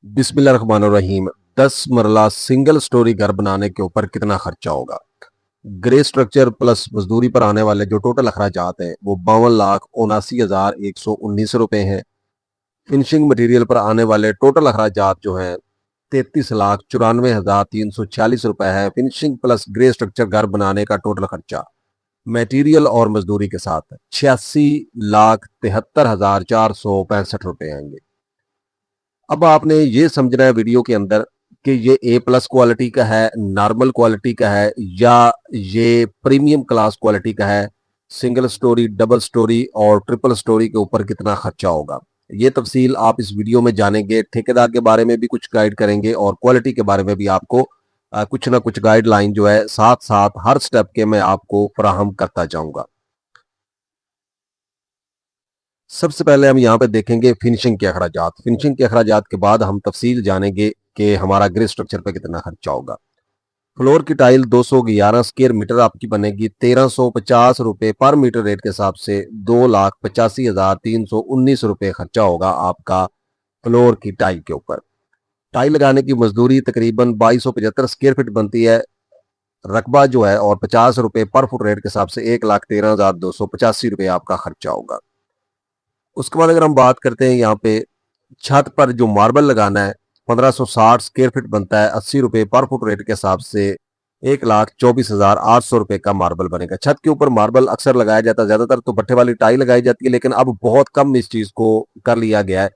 बिस्मिल्लाहिर्रहमानिर्रहीम। 10 मरला single storey घर बनाने के ऊपर कितना खर्चा होगा? ग्रे स्ट्रक्चर प्लस मजदूरी पर आने वाले जो टोटल अखराजात हैं वो 52,79,119 रुपए हैं। फिनिशिंग मटेरियल पर आने वाले टोटल अखराजात जो हैं 33,94,346 रुपए है। फिनिशिंग प्लस ग्रे स्ट्रक्चर घर बनाने का टोटल खर्चा मटेरियल और मजदूरी के साथ 86,73,465 रुपए आएंगे। अब आपने ये समझना है वीडियो के अंदर कि ये ए प्लस क्वालिटी का है, नॉर्मल क्वालिटी का है, या ये प्रीमियम क्लास क्वालिटी का है। सिंगल स्टोरी, डबल स्टोरी और ट्रिपल स्टोरी के ऊपर कितना खर्चा होगा, ये तफसील आप इस वीडियो में जानेंगे। ठेकेदार के बारे में भी कुछ गाइड करेंगे और क्वालिटी के बारे में भी आपको कुछ ना कुछ गाइडलाइन जो है साथ साथ हर स्टेप के मैं आपको फराहम करता जाऊंगा। सबसे पहले हम यहाँ पे देखेंगे फिनिशिंग के अखराजात। फिनिशिंग के अखराजात के बाद हम तफसील जानेंगे कि हमारा ग्रे स्ट्रक्चर पे कितना खर्चा होगा। फ्लोर की टाइल 211 स्क्वायर मीटर आपकी बनेगी 1350 रुपए पर मीटर रेट के हिसाब से 2,85,319 रुपए खर्चा होगा आपका फ्लोर की टाइल के ऊपर। टाइल लगाने की मजदूरी तकरीबन 2275 स्क्वायर फीट बनती है। रकबा जो है और 50 रुपए पर फुट रेट के हिसाब से 1,13,285 रुपए आपका खर्चा होगा। उसके बाद अगर हम बात करते हैं यहाँ पे छत पर जो मार्बल लगाना है 1560 स्क्वायर फीट बनता है। 80 रुपए पर फुट रेट के हिसाब से 1,24,800 रुपए का मार्बल बनेगा। छत के ऊपर मार्बल अक्सर लगाया जाता है, ज्यादातर तो भट्ठे वाली टाई लगाई जाती है, लेकिन अब बहुत कम इस चीज को कर लिया गया है।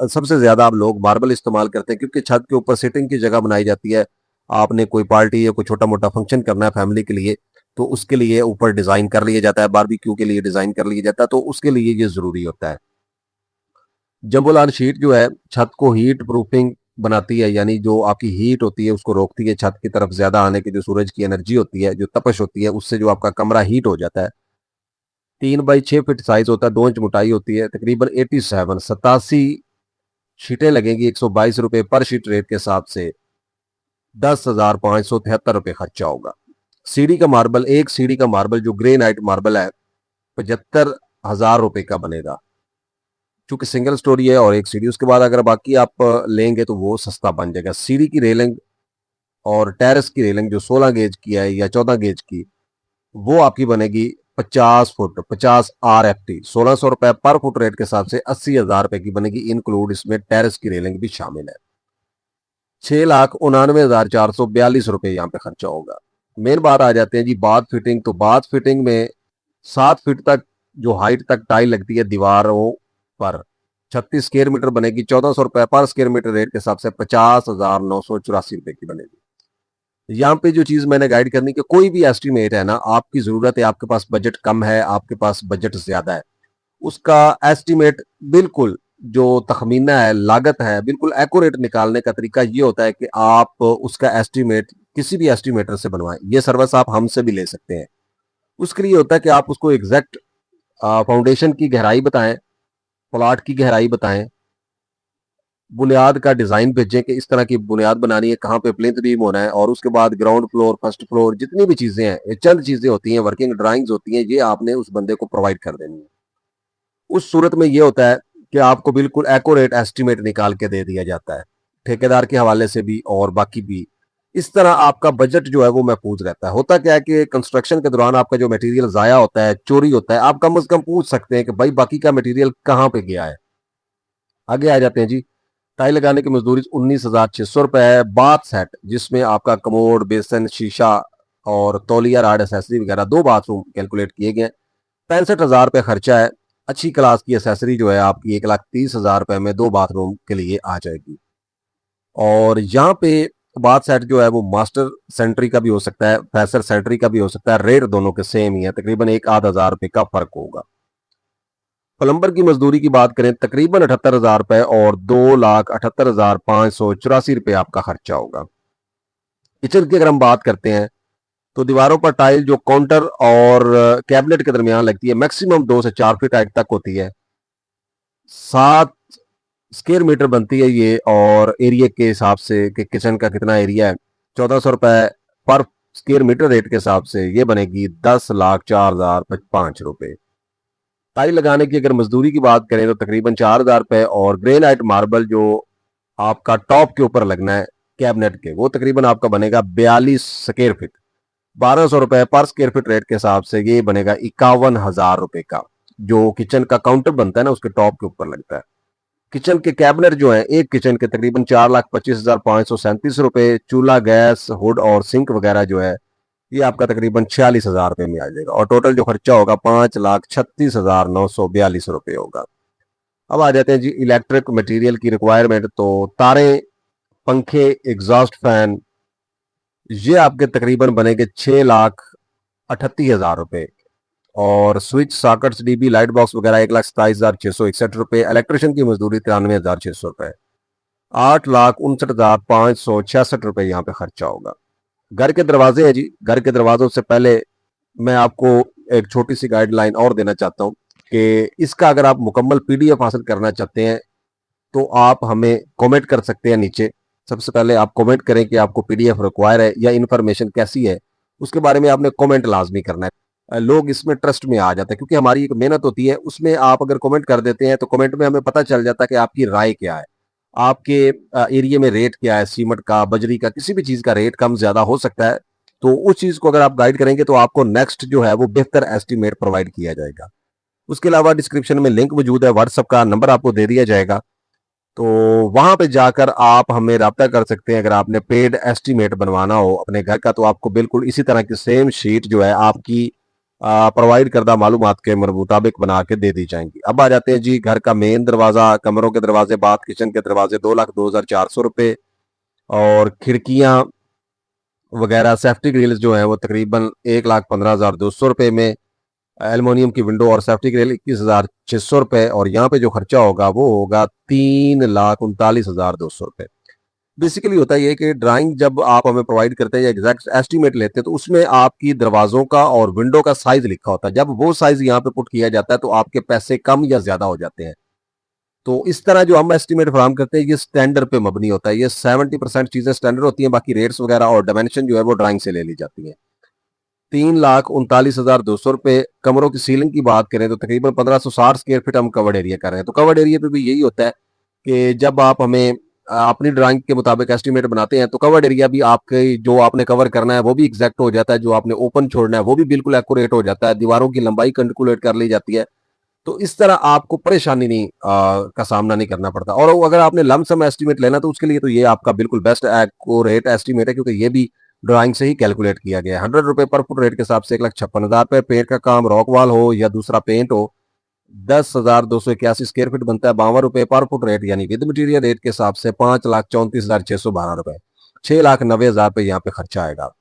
सबसे ज्यादा अब लोग मार्बल इस्तेमाल करते हैं क्योंकि छत के ऊपर सिटिंग की जगह बनाई जाती है। आपने कोई पार्टी या कोई छोटा मोटा फंक्शन करना है फैमिली के लिए, तो उसके लिए ऊपर डिजाइन कर लिया जाता है, बारबेक्यू के लिए डिजाइन कर लिया जाता है, तो उसके लिए ये जरूरी होता है। जम्बोलान शीट जो है छत को हीट प्रूफिंग बनाती है, यानी जो आपकी हीट होती है उसको रोकती है। छत की तरफ ज्यादा आने की जो सूरज की एनर्जी होती है, जो तपश होती है, उससे जो आपका कमरा हीट हो जाता है। 3 बाई 6 फीट साइज होता है, 2 इंच मोटाई होती है, तकरीबन 87 शीटें लगेंगी। 122 रुपए पर शीट रेट के हिसाब से 10,573 रुपए खर्चा होगा। सीढ़ी का मार्बल, एक सीढ़ी का मार्बल जो ग्रेनाइट मार्बल है 75,000 रुपए का बनेगा, चूंकि सिंगल स्टोरी है और एक सीढ़ी। उसके बाद अगर बाकी आप लेंगे तो वो सस्ता बन जाएगा। सीढ़ी की रेलिंग और टेरेस की रेलिंग जो 16 गेज की है या 14 गेज की, वो आपकी बनेगी 50 फुट, 50 RFT, 1,600 रुपए पर फुट रेट के हिसाब से 80,000 रुपए की बनेगी, इंक्लूड इसमें टेरेस की रेलिंग भी शामिल है। 6,99,442 रुपए यहाँ पे खर्चा होगा। मेन बात आ जाते हैं जी बाथ फिटिंग। तो बाथ फिटिंग में 7 फीट तक जो हाइट तक टाइल लगती है दीवारों पर, 36 स्क्वायर मीटर बनेगी। 1,400 रुपए पर स्क्वायर मीटर रेट के हिसाब से 50,984 रुपए की बनेगी। यहाँ पे जो चीज मैंने गाइड करनी कि कोई भी एस्टिमेट है ना, आपकी जरूरत है, आपके पास बजट कम है, आपके पास बजट ज्यादा है, उसका एस्टिमेट बिल्कुल जो तखमीना है, लागत है, बिल्कुल एक्यूरेट निकालने का तरीका ये होता है कि आप उसका एस्टिमेट किसी भी एस्टिमेटर से बनवाएं। ये सर्विस आप हमसे भी ले सकते हैं। उसके लिए होता है कि आप उसको एग्जैक्ट फाउंडेशन की गहराई बताएं, प्लाट की गहराई बताएं, बुनियाद का डिजाइन भेजें कि इस तरह की बुनियाद बनानी है, कहाँ पे प्लिंथ बीम होना है, और उसके बाद ग्राउंड फ्लोर, फर्स्ट फ्लोर, जितनी भी चीजें हैं, ये चंद चीजें होती हैं, वर्किंग ड्राइंग्स होती हैं, ये आपने उस बंदे को प्रोवाइड कर देनी है। उस सूरत में ये होता है कि आपको बिल्कुल एक्यूरेट एस्टिमेट निकाल के दे दिया जाता है, ठेकेदार के हवाले से भी और बाकी भी। इस तरह आपका बजट जो है वो महफूज रहता है। होता क्या है कि कंस्ट्रक्शन के दौरान आपका जो मटेरियल जाया होता है, चोरी होता है, आप कम से कम पूछ सकते हैं कि भाई बाकी का मटेरियल कहाँ पे गया है। आगे आ जाते हैं जी। टाइल लगाने की मजदूरी 19,600 रुपए है। बाथ सेट जिसमें आपका कमोड, बेसन, शीशा और तौलिया, राड, एसेसरी वगैरह, 2 बाथरूम कैलकुलेट किए गए हैं। 65,000 रुपये खर्चा है। अच्छी क्लास की एसेसरी जो है आपकी 1,30,000 रुपए में 2 बाथरूम के लिए आ जाएगी। और यहाँ पे बाथ सेट जो है वो मास्टर सेंट्री का भी हो सकता है, फैसर सेंट्री का भी हो सकता है। रेट दोनों के सेम ही है, तकरीबन 1,000-1,500 रुपए का फर्क होगा। प्लम्बर की मजदूरी की बात करें तकरीबन 78,000 रुपए और 2,78,584 रुपए आपका खर्चा होगा। किचन की अगर हम बात करते हैं तो दीवारों पर टाइल जो काउंटर और कैबिनेट के दरमियान लगती है मैक्सिमम 2 से 4 फीट हाइट तक होती है। 7 स्क्वायर मीटर बनती है ये, और एरिया के हिसाब से कि किचन का कितना एरिया है, 1,400 रुपए पर स्क्वायर मीटर रेट के हिसाब से ये बनेगी 10,04,005 रुपए। टाइल लगाने की अगर मजदूरी की बात करें तो तकरीबन 4,000 रुपए, और ग्रेनाइट मार्बल जो आपका टॉप के ऊपर लगना है कैबिनेट के, वो तकरीबन आपका बनेगा 42 स्क्वायर फीट। 1200 रुपए पर स्क्वायर फीट रेट के हिसाब से ये बनेगा 51,000 रुपए का। जो किचन का काउंटर बनता है ना, उसके टॉप के ऊपर लगता है। किचन के कैबिनेट जो है, एक किचन के तकरीबन 4,25,537 रुपए। चूल्हा, गैस, हुड और सिंक वगैरह जो है, ये आपका तकरीबन 46,000 रुपए में आ जाएगा। और टोटल जो खर्चा होगा 5,36,942 रुपए होगा। अब आ जाते हैं जी इलेक्ट्रिक मटेरियल की रिक्वायरमेंट। तो तारे, पंखे, एग्जॉस्ट फैन, ये आपके तकरीबन बनेंगे 6,38,000 रुपए। और switch, sockets, dB, light box वगैरह 1,27,661 रुपए। इलेक्ट्रिशियन की मजदूरी 93,600 रुपए। 8,59,566 रुपए यहाँ पे खर्चा होगा। घर के दरवाजे है जी, घर के दरवाजों से पहले मैं आपको एक छोटी सी गाइडलाइन और देना चाहता हूँ कि इसका अगर आप मुकम्मल पीडीएफ हासिल करना चाहते हैं तो आप हमें कमेंट कर सकते हैं नीचे। सबसे पहले आप कमेंट करें कि आपको पीडीएफ रिक्वायर है या इन्फॉर्मेशन कैसी है, उसके बारे में आपने कमेंट लाजमी करना है। लोग इसमें ट्रस्ट में आ जाते हैं क्योंकि हमारी एक मेहनत होती है, उसमें आप अगर कमेंट कर देते हैं तो कमेंट में हमें पता चल जाता है कि आपकी राय क्या है, आपके एरिया में रेट क्या है, सीमेंट का, बजरी का, किसी भी चीज का रेट कम ज्यादा हो सकता है। तो उस चीज को अगर आप गाइड करेंगे तो आपको नेक्स्ट जो है वो बेहतर एस्टिमेट प्रोवाइड किया जाएगा। उसके अलावा डिस्क्रिप्शन में लिंक मौजूद है, व्हाट्सएप का नंबर आपको दे दिया जाएगा। तो वहां पे जाकर आप हमें रब्ता कर सकते हैं। अगर आपने पेड एस्टीमेट बनवाना हो अपने घर का तो आपको बिल्कुल इसी तरह की सेम शीट जो है आपकी प्रोवाइड करदा मालूमात के मुताबिक बना के दे दी जाएंगी। अब आ जाते हैं जी घर का मेन दरवाजा, कमरों के दरवाजे, बाथ किचन के दरवाजे 2,02,400 रुपए। और खिड़कियां वगैरह, सेफ्टी ग्रिल्स जो है वो तकरीबन 1,15,200 रुपए में। एल्युमिनियम की विंडो और सेफ्टी ग्रिल 21,600 रुपए। और यहाँ पे जो खर्चा होगा वो होगा 3,39,200 रुपए। बेसिकली होता है ये कि ड्राइंग जब आप हमें प्रोवाइड करते हैं या एग्जैक्ट एस्टीमेट लेते हैं तो उसमें आपकी दरवाजों का और विंडो का साइज लिखा होता है। जब वो साइज यहाँ पे पुट किया जाता है तो आपके पैसे कम या ज्यादा हो जाते हैं। तो इस तरह जो हम एस्टीमेट फराम करते हैं ये स्टैंडर्ड पे मबनी होता है। ये 70% चीजें स्टैंडर्ड होती हैं, बाकी रेट्स वगैरह और डायमेंशन जो है वो ड्राइंग से ले ली जाती है। 3,39,200 रुपए। कमरों की सीलिंग की बात करें तो तकरीबन 1,560 स्क्वायर फीट हम कवर्ड एरिया कर रहे हैं। तो कवर्ड एरिया पे भी यही होता है कि जब आप हमें अपनी ड्राइंग के मुताबिक एस्टिमेट बनाते हैं तो कवर्ड एरिया भी आपके जो आपने कवर करना है वो भी एग्जैक्ट हो जाता है, जो आपने ओपन छोड़ना है वो भी बिल्कुल एक्यूरेट हो जाता है, दीवारों की लंबाई कैलकुलेट कर ली जाती है। तो इस तरह आपको परेशानी नहीं का सामना नहीं करना पड़ता। और अगर आपने लमसम एस्टिमेट लेना तो उसके लिए तो ये आपका बिल्कुल बेस्ट एक्यूरेट एस्टिमेट है क्योंकि ये भी ड्राइंग से ही कैलकुलेट किया गया है। 100 रुपए पर फुट रेट के हिसाब से 1,56,000 रुपए। पेंट का काम रॉक वॉल हो या दूसरा पेंट हो 10,281 स्क्वायर फीट बनता है 52 रुपए पर फुट रेट, यानी विद मटीरियल रेट के हिसाब से 5,34,612 रुपए। 6,90,000 रुपए यहाँ पे खर्चा आएगा।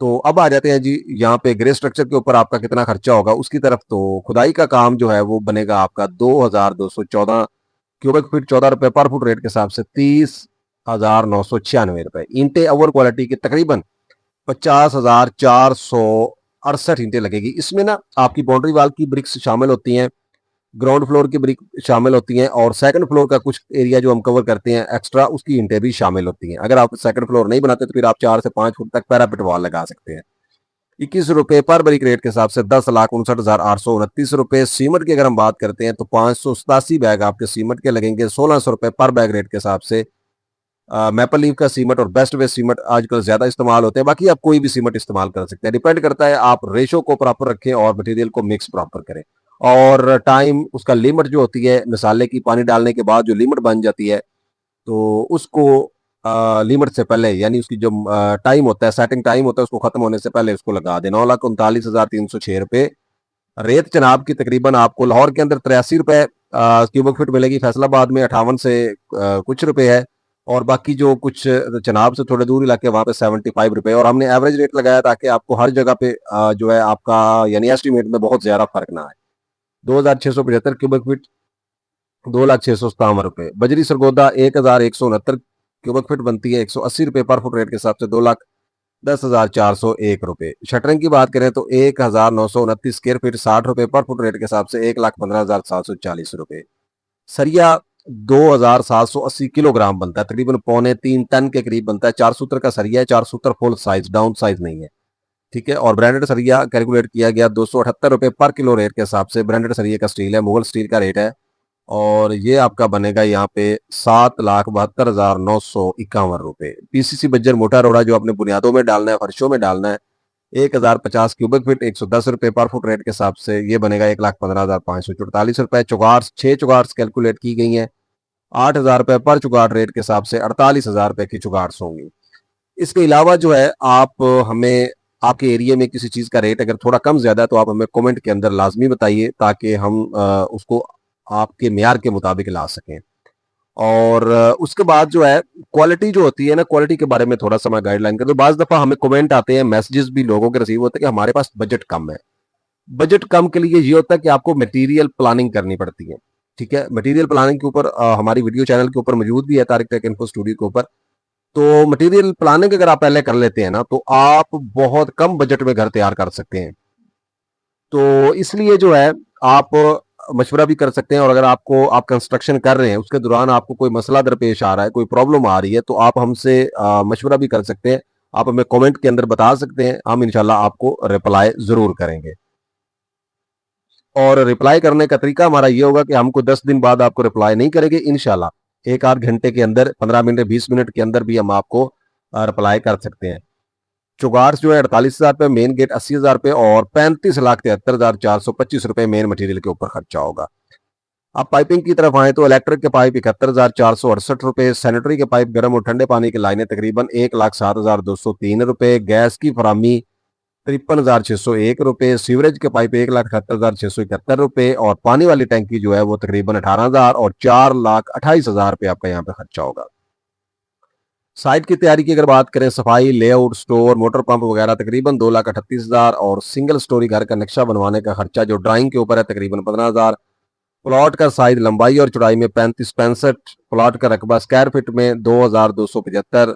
तो अब आ जाते हैं जी यहाँ पे ग्रे स्ट्रक्चर के ऊपर आपका कितना खर्चा होगा उसकी तरफ। तो खुदाई का काम जो है वो बनेगा आपका 2,214 क्यूबिक फीट, 14 रुपए पर फुट रेट के हिसाब से 30,996 रुपए। ईंटें ओवर क्वालिटी की तकरीबन 50,468 ईंटें लगेगी। इसमें ना आपकी बाउंड्री वाल की ब्रिक्स शामिल होती हैं, ग्राउंड फ्लोर की ब्रिक शामिल होती हैं और सेकंड फ्लोर का कुछ एरिया जो हम कवर करते हैं एक्स्ट्रा, उसकी ईंटें भी शामिल होती हैं। अगर आप सेकंड फ्लोर नहीं बनाते तो फिर आप 4 से 5 फुट तक पैरापिट वॉल लगा सकते हैं। 21 रुपए पर ब्रिक रेट के हिसाब से 10,59,829 रुपए। सीमेंट की अगर हम बात करते हैं तो 587 बैग आपके सीमेंट के लगेंगे 1,600 रुपए पर बैग रेट के हिसाब से। मैपल लीफ का सीमेंट और बेस्ट वे सीमेंट आजकल ज्यादा इस्तेमाल होते हैं, बाकी आप कोई भी सीमेंट इस्तेमाल कर सकते हैं, डिपेंड करता है आप रेशो को प्रॉपर रखें और मटेरियल को मिक्स प्रॉपर करें। और टाइम उसका लिमिट जो होती है मसाले की पानी डालने के बाद जो लिमिट बन जाती है तो उसको लिमिट से पहले यानी उसकी जो टाइम होता है, सेटिंग टाइम होता है, उसको खत्म होने से पहले उसको लगा दें। 9,39,306 रुपए। रेत चनाब की तकरीबन आपको लाहौर के अंदर 83 रुपए क्यूबिक फीट मिलेगी, फैसलाबाद में 58 से कुछ रुपए है, और बाकी जो कुछ चनाब से थोड़े दूर इलाके वहां पे 75 रुपए। और हमने एवरेज रेट लगाया ताकि आपको हर जगह पे जो है आपका यानी एस्टिमेट में बहुत ज्यादा फर्क ना आए। 2,675 क्यूबिक फीट 2,657 रुपए। बजरी सरगोदा 1,169 क्यूबिक फीट बनती है 180 रुपए पर फुट रेट के हिसाब से 2,10,401 रुपए। शटरिंग की बात करें तो 1,929 स्क्वायर फीट 60 रुपए पर फुट रेट के हिसाब से 1,15,740 रुपए। सरिया 2,780 किलोग्राम बनता है, तकरीबन 2.25 टन के करीब बनता है। 4 सूत्र का सरिया है, 4 सूत्र फुल साइज, डाउन साइज नहीं है, ठीक है। और ब्रांडेड सरिया कैलकुलेट किया गया 278 रुपए पर किलो रेट के हिसाब से। ब्रांडेड सरिया का स्टील है, मुगल स्टील का रेट है और ये आपका बनेगा यहाँ पे 7,72,951 रुपए। पीसीसी बज्जर मोटा रोड़ा जो आपने बुनियादों में डालना है, फर्शों में डालना है, 1,050 क्यूबिक फीट 110 रुपए पर फुट रेट के हिसाब से ये बनेगा 1,15,544 रुपए। चुगार्स 6 चुगार्स कैलकुलेट की गई हैं, 8,000 रुपए पर चुगाड़ रेट के हिसाब से 48,000 रुपए की चुगार्स होंगी। इसके अलावा जो है आप हमें आपके एरिया में किसी चीज का रेट अगर थोड़ा कम ज्यादा है तो आप हमें कमेंट के अंदर लाजमी बताइए ताकि हम उसको आपके मेयार के मुताबिक ला सकें। और उसके बाद जो है क्वालिटी जो होती है ना, क्वालिटी के बारे में थोड़ा सा मैं गाइडलाइन कर दूं। बाज दफा हमें कमेंट आते हैं, मैसेजेस भी लोगों के रिसीव होते हैं कि हमारे पास बजट कम है। बजट कम के लिए ये होता है कि आपको मटेरियल प्लानिंग करनी पड़ती है। ठीक है, मटेरियल प्लानिंग के ऊपर हमारी वीडियो चैनल के ऊपर मौजूद भी है, तारिक टेक इन्फो स्टूडियो के ऊपर। तो मटेरियल प्लानिंग अगर आप पहले कर लेते हैं ना तो आप बहुत कम बजट में घर तैयार कर सकते हैं। तो इसलिए जो है आप मशवरा भी कर सकते हैं, और अगर आपको आप कंस्ट्रक्शन कर रहे हैं उसके दौरान आपको कोई मसला दरपेश आ रहा है, कोई प्रॉब्लम आ रही है, तो आप हमसे मशवरा भी कर सकते हैं। आप हमें कमेंट के अंदर बता सकते हैं, हम इंशाल्लाह आपको रिप्लाई जरूर करेंगे। और रिप्लाई करने का तरीका हमारा ये होगा कि हमको 10 दिन बाद आपको रिप्लाई नहीं करेंगे, इंशाल्लाह 1 आध घंटे के अंदर, 15 मिनट 20 मिनट के अंदर भी हम आपको रिप्लाई कर सकते हैं। चुगार्स जो है 48,000 रुपए, मेन गेट 80,000 रुपए और 35,73,425 रुपए मेन मटेरियल के ऊपर खर्चा होगा। अब पाइपिंग की तरफ आए तो इलेक्ट्रिक के पाइप 71,468 रुपए, सैनिटरी के पाइप गर्म और ठंडे पानी की लाइनें तकरीबन 1,07,203 रुपए, गैस की फरामी 53,601 रुपए, सीवरेज के पाइप 1,78,671 रुपए और पानी वाली टैंकी जो है वो तकरीबन 18,000 और 4,28,000 रुपए आपका यहाँ पे खर्चा होगा। साइट की तैयारी की अगर बात करें, सफाई, लेआउट, स्टोर, मोटर पंप वगैरह तकरीबन 2,38,000 और सिंगल स्टोरी घर का नक्शा बनवाने का खर्चा जो ड्राइंग के ऊपर है तकरीबन 15,000। प्लॉट का साइज लंबाई और चौड़ाई में 35-65, प्लॉट का रकबा स्क्वायर फीट में 2,275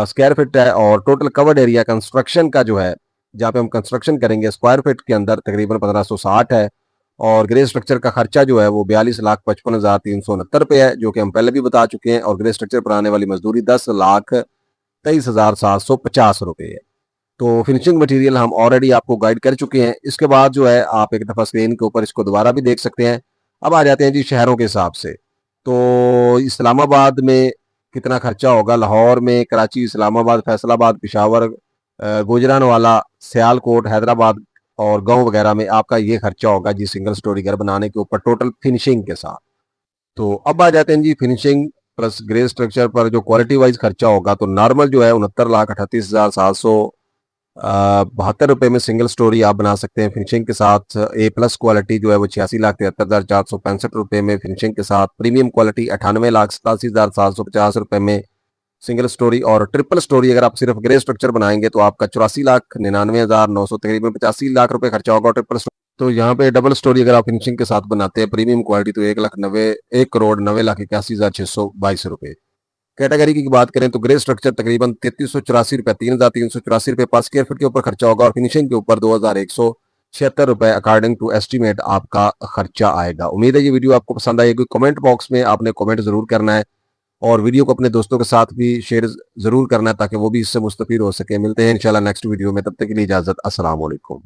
स्क्वायर फीट है और टोटल कवर्ड एरिया कंस्ट्रक्शन का जो है जहाँ पे हम कंस्ट्रक्शन करेंगे स्क्वायर फीट के अंदर तकरीबन 1,560 है। और ग्रे स्ट्रक्चर का खर्चा जो है वो 42,55,369 रुपए है, जो कि हम पहले भी बता चुके हैं। और ग्रे स्ट्रक्चर पर आने वाली मजदूरी 10,23,750 रुपए है। तो फिनिशिंग मटेरियल हम ऑलरेडी आपको गाइड कर चुके हैं। इसके बाद जो है आप एक दफ़ा स्क्रीन के ऊपर इसको दोबारा भी देख सकते हैं। अब आ जाते हैं जी शहरों के हिसाब से। तो इस्लामाबाद में कितना खर्चा होगा, लाहौर में, कराची, इस्लामाबाद, फैसलाबाद, पिशावर, गुजरानवाला, सियालकोट, हैदराबाद और गांव वगैरह में आपका ये खर्चा होगा जी सिंगल स्टोरी घर बनाने के ऊपर टोटल फिनिशिंग के साथ। तो अब आ जाते हैं जी फिनिशिंग प्लस ग्रे स्ट्रक्चर पर जो क्वालिटी वाइज खर्चा होगा। तो नॉर्मल जो है 69,38,772 रुपए में सिंगल स्टोरी आप बना सकते हैं फिनिशिंग के साथ। ए प्लस क्वालिटी जो है वो 86,73,465 रुपए में फिनिशिंग के साथ। प्रीमियम क्वालिटी 98,87,750 रुपए में सिंगल स्टोरी। और ट्रिपल स्टोरी अगर आप सिर्फ ग्रे स्ट्रक्चर बनाएंगे तो आपका 84,99,900 तकरीबन 85 लाख रुपए खर्चा होगा ट्रिपल। तो यहाँ पे डबल स्टोरी अगर आप फिनिशिंग के साथ बनाते हैं प्रीमियम क्वालिटी तो 1,90,1,91,81,622 रुपए। कैटेगरी की बात करें तो ग्रे स्ट्रक्चर तकरीबन 3,384 रुपए, 3,384 रुपए पर स्क्वायर फीट के ऊपर खर्चा होगा और फिनिशिंग के ऊपर 2,176 रुपए अकॉर्डिंग टू एस्टीमेट आपका खर्चा आएगा। उम्मीद है ये वीडियो आपको पसंद आएगी। कमेंट बॉक्स में आपने कमेंट जरूर करना है और वीडियो को अपने दोस्तों के साथ भी शेयर जरूर करना है ताकि वो भी इससे मुस्तफीद हो सके। मिलते हैं इंशाल्लाह नेक्स्ट वीडियो में, तब तक के लिए इजाजत, अस्सलाम वालेकुम।